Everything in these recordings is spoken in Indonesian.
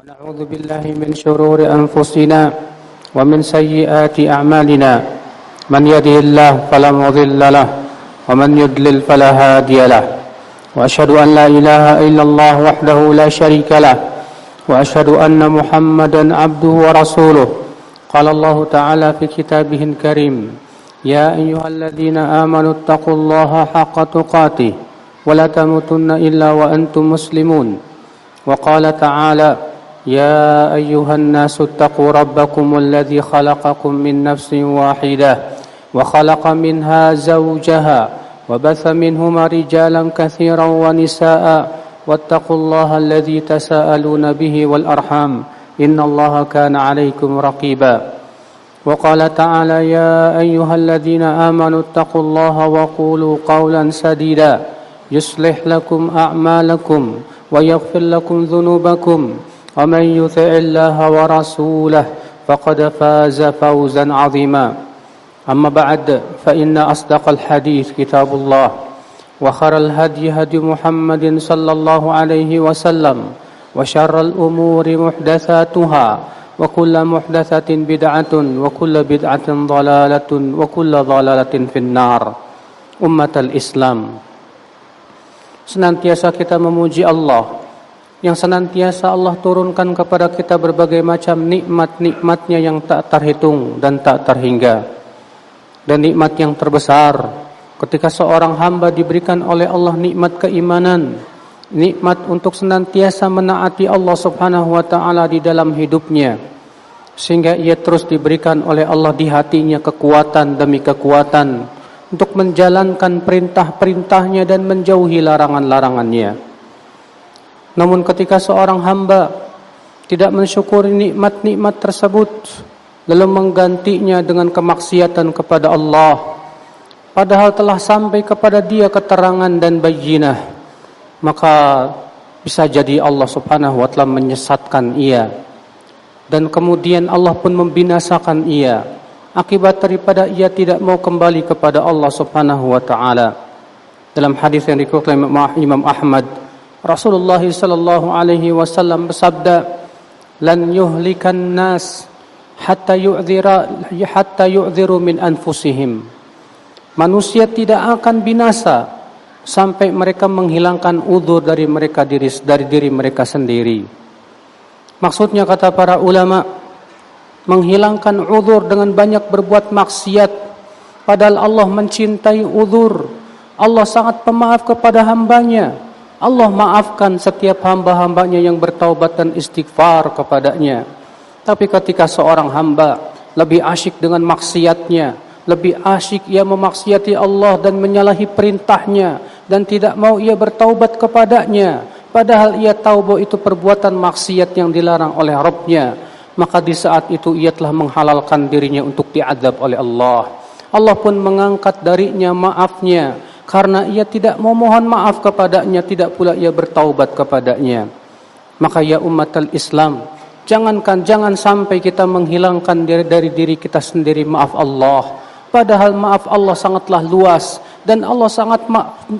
ونعوذ بالله من شرور أنفسنا ومن سيئات أعمالنا من يهده الله فلا مضل له ومن يضلل فلا هادي له وأشهد أن لا إله إلا الله وحده لا شريك له وأشهد أن محمدا عبده ورسوله قال الله تعالى في كتابه الكريم يا أيها الذين آمنوا اتقوا الله حق تقاته ولا تموتن إلا وأنتم مسلمون وقال تعالى يا أيها الناس اتقوا ربكم الذي خلقكم من نفس واحدة وخلق منها زوجها وبث منهما رجالا كثيرا ونساء واتقوا الله الذي تساءلون به والأرحام إن الله كان عليكم رقيبا وقال تعالى يا أيها الذين آمنوا اتقوا الله وقولوا قولا سديدا يصلح لكم أعمالكم ويغفر لكم ذنوبكم ومن يطع الله ورسوله فقد فاز فوزا عظيما أما بعد فإن أصدق الحديث كتاب الله وخير الهدي هدي محمد صلى الله عليه وسلم وشر الأمور محدثاتها وكل محدثة بدعة وكل بدعة ضلالة وكل ضلالة في النار أمة الإسلام. Senantiasa kita memuji Allah yang senantiasa Allah turunkan kepada kita berbagai macam nikmat-nikmatnya yang tak terhitung dan tak terhingga. Dan nikmat yang terbesar ketika seorang hamba diberikan oleh Allah nikmat keimanan, nikmat untuk senantiasa menaati Allah Subhanahu wa taala di dalam hidupnya, sehingga ia terus diberikan oleh Allah di hatinya kekuatan demi kekuatan untuk menjalankan perintah-perintahnya dan menjauhi larangan-larangannya. Namun ketika seorang hamba tidak mensyukuri nikmat-nikmat tersebut, lalu menggantinya dengan kemaksiatan kepada Allah, padahal telah sampai kepada dia keterangan dan bayyinah, maka bisa jadi Allah Subhanahu wa taala menyesatkan ia, dan kemudian Allah pun membinasakan ia akibat daripada ia tidak mau kembali kepada Allah Subhanahu wa taala. Dalam hadis yang dikeluarkan Imam Ahmad, Rasulullah sallallahu alaihi wasallam bersabda, "Lan yuhlikan nas hatta yu'dhiru min anfusihim." Manusia tidak akan binasa sampai mereka menghilangkan uzur dari diri mereka sendiri. Maksudnya, kata para ulama, menghilangkan uzur dengan banyak berbuat maksiat, padahal Allah mencintai uzur. Allah sangat pemaaf kepada hambanya. Allah maafkan setiap hamba-hambanya yang bertaubat dan istighfar kepadanya. Tapi ketika seorang hamba lebih asyik dengan maksiatnya, lebih asyik ia memaksiati Allah dan menyalahi perintahnya, dan tidak mau ia bertaubat kepadanya, padahal ia tahu bahwa itu perbuatan maksiat yang dilarang oleh Rabbnya, maka di saat itu ia telah menghalalkan dirinya untuk diazab oleh Allah. Allah pun mengangkat darinya maafnya, karena ia tidak mau mohon maaf kepadanya, tidak pula ia bertaubat kepadanya. Maka ya umatal Islam, jangan sampai kita menghilangkan dari diri kita sendiri maaf Allah, padahal maaf Allah sangatlah luas dan Allah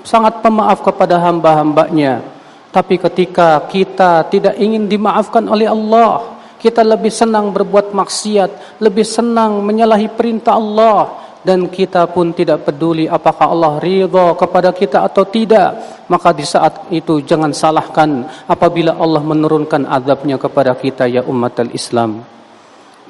sangat pemaaf kepada hamba-hambanya. Tapi ketika kita tidak ingin dimaafkan oleh Allah, kita lebih senang berbuat maksiat, lebih senang menyalahi perintah Allah, dan kita pun tidak peduli apakah Allah ridha kepada kita atau tidak, maka di saat itu jangan salahkan apabila Allah menurunkan azabnya kepada kita ya ummatal Islam.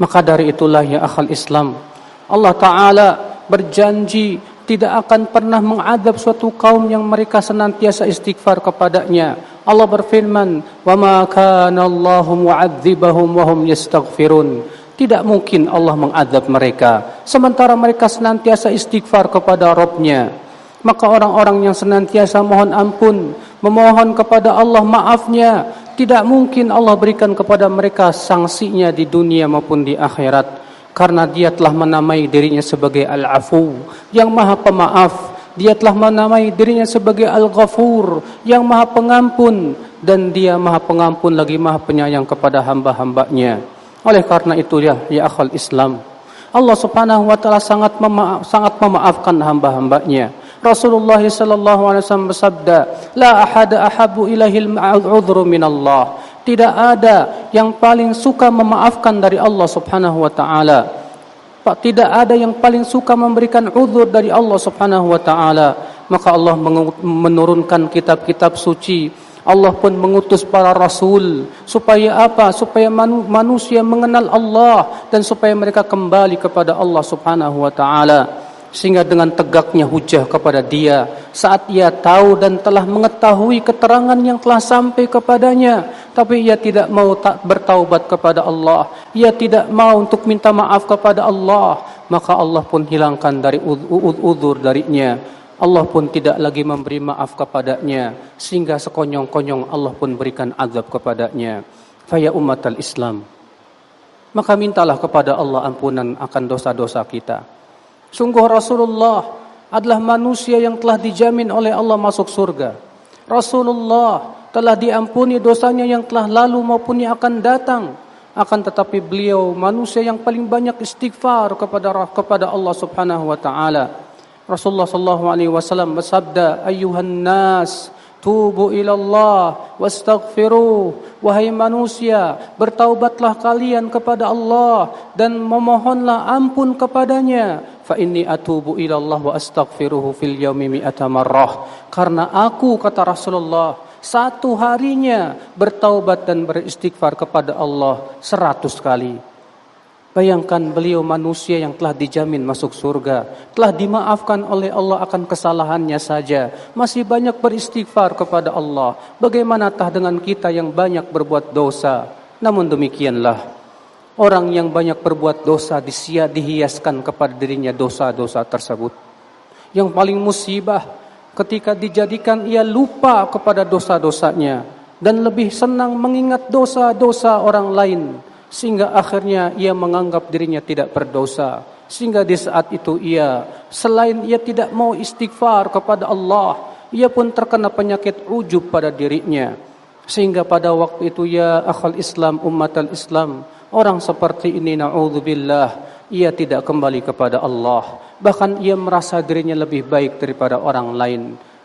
Maka dari itulah ya akhal Islam, Allah Ta'ala berjanji tidak akan pernah mengazab suatu kaum yang mereka senantiasa istighfar kepadanya. Allah berfirman, "Wa ma kana Allahu mu'adzibahum wa hum yastaghfirun." Tidak mungkin Allah mengazab mereka sementara mereka senantiasa istighfar kepada Rabb-Nya. Maka orang-orang yang senantiasa mohon ampun, memohon kepada Allah maafnya, tidak mungkin Allah berikan kepada mereka sanksinya di dunia maupun di akhirat, karena dia telah menamai dirinya sebagai Al-Afu, yang maha pemaaf. Dia telah menamai dirinya sebagai Al-Ghafur, yang maha pengampun, dan dia maha pengampun lagi maha penyayang kepada hamba-hambanya. Oleh karena itu ya akhal Islam, Allah Subhanahu wa taala sangat memaafkan hamba-hambanya. Rasulullah sallallahu alaihi wasallam bersabda, "La ahada ahabbu ilaihi al-'udhru min Allah." Tidak ada yang paling suka memaafkan dari Allah Subhanahu wa taala. Tidak ada yang paling suka memberikan uzur dari Allah Subhanahu wa taala. Maka Allah menurunkan kitab-kitab suci. Allah pun mengutus para rasul supaya apa? Supaya manusia mengenal Allah dan supaya mereka kembali kepada Allah Subhanahu wa taala. Sehingga dengan tegaknya hujah kepada dia saat ia tahu dan telah mengetahui keterangan yang telah sampai kepadanya, tapi ia tidak mau bertaubat kepada Allah, ia tidak mau untuk minta maaf kepada Allah, maka Allah pun hilangkan dari uzur darinya. Allah pun tidak lagi memberi maaf kepadanya, sehingga sekonyong-konyong Allah pun berikan azab kepadanya. Faya ummatal Islam, maka mintalah kepada Allah ampunan akan dosa-dosa kita. Sungguh Rasulullah adalah manusia yang telah dijamin oleh Allah masuk surga. Rasulullah telah diampuni dosanya yang telah lalu maupun yang akan datang. Akan tetapi beliau manusia yang paling banyak istighfar kepada Allah Subhanahu wa taala. Rasulullah sallallahu alaihi wasallam bersabda, "Ayyuhan nas, tubu ilallah wastaghfiruh." Wahai manusia, bertaubatlah kalian kepada Allah dan memohonlah ampun kepadanya. Fa inni atubu ilallah wa astaghfiruhu fil yaumi mi'ata marrah. Karena aku, kata Rasulullah, satu harinya bertaubat dan beristighfar kepada Allah 100 kali. Bayangkan beliau manusia yang telah dijamin masuk surga, telah dimaafkan oleh Allah akan kesalahannya saja, masih banyak beristighfar kepada Allah. Bagaimanakah dengan kita yang banyak berbuat dosa? Namun demikianlah, orang yang banyak berbuat dosa dihiaskan kepada dirinya dosa-dosa tersebut. Yang paling musibah ketika dijadikan ia lupa kepada dosa-dosanya dan lebih senang mengingat dosa-dosa orang lain, sehingga akhirnya ia menganggap dirinya tidak berdosa. Sehingga di saat itu selain ia tidak mau istighfar kepada Allah, ia pun terkena penyakit ujub pada dirinya. Sehingga pada waktu itu ya akhal Islam, ummatal Islam, orang seperti ini na'udzubillah, ia tidak kembali kepada Allah. Bahkan ia merasa dirinya lebih baik daripada orang lain.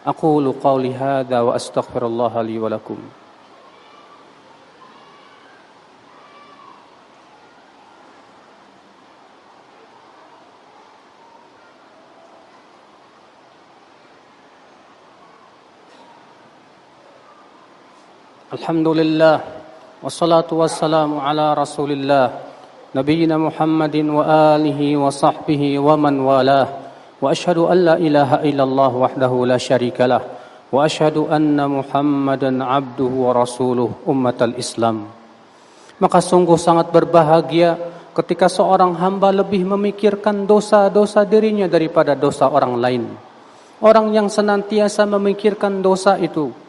Aqulu qawli hadza wa astaghfirullah li wa lakum. Alhamdulillah, wassalatu wassalamu ala rasulillah, nabiyina Muhammadin wa alihi wa sahbihi wa man walah, wa ashhadu an la ilaha illallah wahdahu la syarikalah, wa ashhadu anna Muhammadan abduhu wa rasuluh ummatal Islam. Maka sungguh sangat berbahagia ketika seorang hamba lebih memikirkan dosa-dosa dirinya daripada dosa orang lain. Orang yang senantiasa memikirkan dosa itu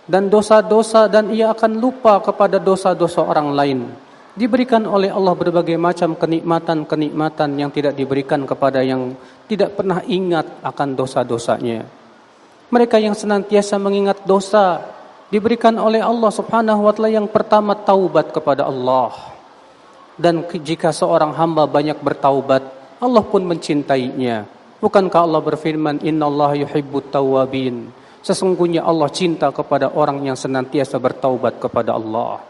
dan dosa-dosa dan ia akan lupa kepada dosa-dosa orang lain, diberikan oleh Allah berbagai macam kenikmatan-kenikmatan yang tidak diberikan kepada yang tidak pernah ingat akan dosa-dosanya. Mereka yang senantiasa mengingat dosa diberikan oleh Allah Subhanahu wa taala yang pertama taubat kepada Allah. Dan jika seorang hamba banyak bertaubat, Allah pun mencintainya. Bukankah Allah berfirman, "Innallaha yuhibbut tawwabin." Sesungguhnya Allah cinta kepada orang yang senantiasa bertaubat kepada Allah.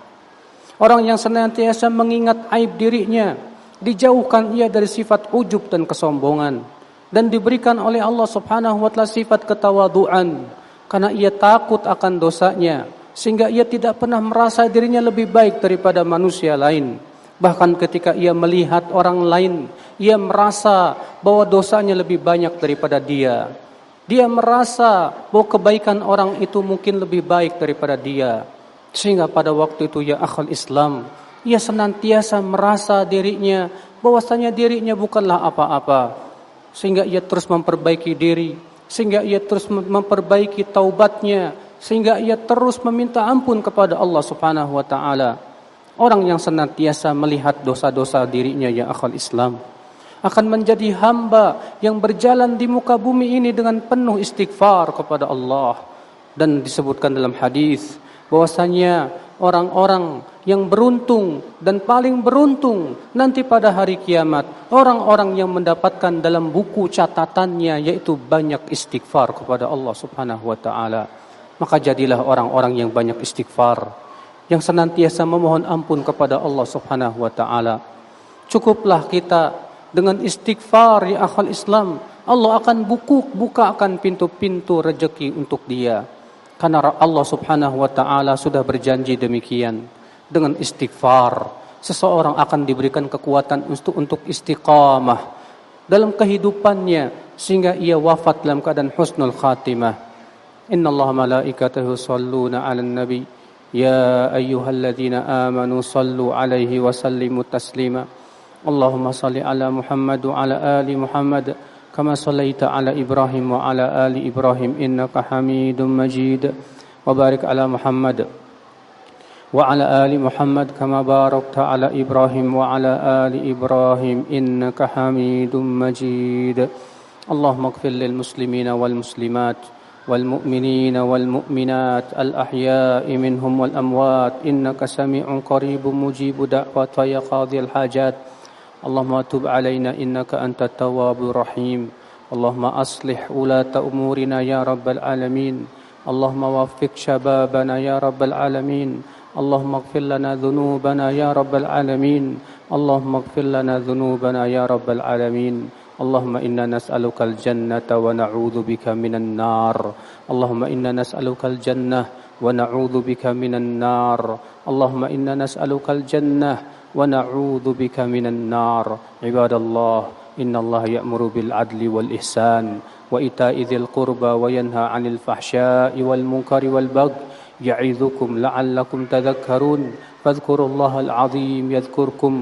Orang yang senantiasa mengingat aib dirinya, dijauhkan ia dari sifat ujub dan kesombongan, dan diberikan oleh Allah Subhanahu wa taala sifat ketawaduan, karena ia takut akan dosanya, sehingga ia tidak pernah merasa dirinya lebih baik daripada manusia lain. Bahkan ketika ia melihat orang lain, ia merasa bahwa dosanya lebih banyak daripada dia. Dia merasa bahwa kebaikan orang itu mungkin lebih baik daripada dia. Sehingga pada waktu itu ya akhal Islam, ia senantiasa merasa dirinya bahwasanya dirinya bukanlah apa-apa. Sehingga ia terus memperbaiki diri, sehingga ia terus memperbaiki taubatnya, sehingga ia terus meminta ampun kepada Allah Subhanahu wa taala. Orang yang senantiasa melihat dosa-dosa dirinya ya akhal Islam akan menjadi hamba yang berjalan di muka bumi ini dengan penuh istighfar kepada Allah. Dan disebutkan dalam hadis bahwasanya orang-orang yang beruntung dan paling beruntung nanti pada hari kiamat, orang-orang yang mendapatkan dalam buku catatannya yaitu banyak istighfar kepada Allah Subhanahu wa taala. Maka jadilah orang-orang yang banyak istighfar. yang senantiasa memohon ampun kepada Allah Subhanahu wa taala. Cukuplah kita dengan istighfar ya akhal Islam. Allah akan bukakan pintu-pintu rezeki untuk dia. Karena Allah Subhanahu wa taala sudah berjanji demikian. Dengan istighfar, seseorang akan diberikan kekuatan untuk istiqamah dalam kehidupannya sehingga ia wafat dalam keadaan husnul khatimah. Innallaha malaikatahu yusholluna 'alan nabi ya ayyuhalladzina amanu shallu 'alaihi wa sallimu taslima. Allahumma shalli 'ala Muhammad wa 'ala ali Muhammad kama shallaita 'ala Ibrahim wa 'ala ali Ibrahim innaka Hamidum Majid. Wa barik 'ala Muhammad wa 'ala ali Muhammad kama barakta 'ala Ibrahim wa 'ala ali Ibrahim innaka Hamidum Majid. Allahumma ighfir lil muslimina wal muslimat والمؤمنين والمؤمنات الأحياء منهم والأموات إنك سميع قريب مجيب دعوات يا قاضي الحاجات. اللهم تب علينا إنك أنت التواب الرحيم. اللهم أصلح ولاة أمورنا يا رب العالمين. اللهم وفق شبابنا يا رب العالمين. اللهم اغفر لنا ذنوبنا يا رب العالمين. اللهم اغفر لنا ذنوبنا يا رب العالمين. اللهم إنا نسألك الجنة ونعوذ بك من النار. اللهم إنا نسألك الجنة ونعوذ بك من النار. اللهم إنا نسألك الجنة ونعوذ بك من النار. عباد الله إن الله يأمر بالعدل والإحسان وإيتاء ذي القربى وينهى عن الفحشاء والمنكر والبغي يعظكم لعلكم تذكرون. فاذكروا الله العظيم يذكركم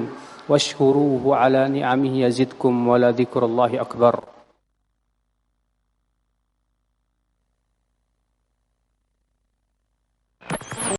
واشكروه على نعمه يزدكم ولذكر الله أكبر.